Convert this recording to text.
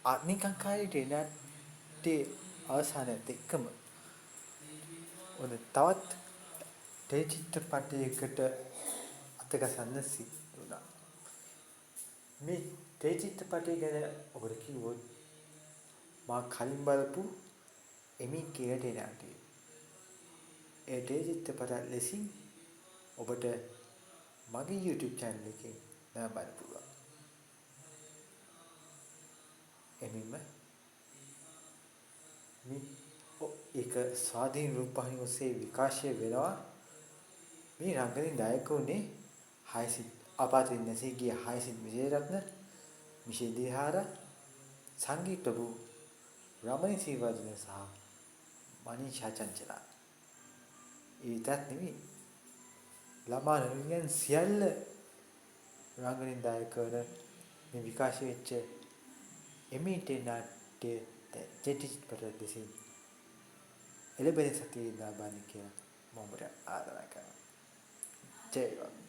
අනිකංකාරී නාට්‍යයේ අවසානයත් එක්කම ඔන්න තවත් චිත්‍රපටයකට අතගසන්න සිද්ධ වුණා. මේ චිත්‍රපටය ගැන ඔබට කිව්වොත් මා කලින් බලපු එමි කියන නාට්‍යය. ඒ චිත්‍රපට ලෙසින් ඔබට මගේ YouTube channel එකෙන් බලන්න පුළුවන්. එමින්ම ඒක ස්වාධීන රූපවාහිනිය ඔස්සේ විකාශය වෙනවා. මේ රංගනයේ දායක වුණේ හයසිත් අපාතින් නැසී ගිය හයසිත් විජේරත්න, මිෂෙල් දිහාර, සංගීත ප්‍රභු, රමණී සීවර්ධන සහ මනීෂා චංචලා. ඒ විතරක් නෙවෙයි ළමා නළුනියන් සියල්ල රංගනයෙන් දායක වන මේ විකාශය වෙච්ච එමීට නාට්‍ය චිත්‍රපට දෙසින් එළඹෙන සතියේ ඉඳලා බලන්න කියලා මම ඔබට ආරාධනා කරනවා. ජය වේවා.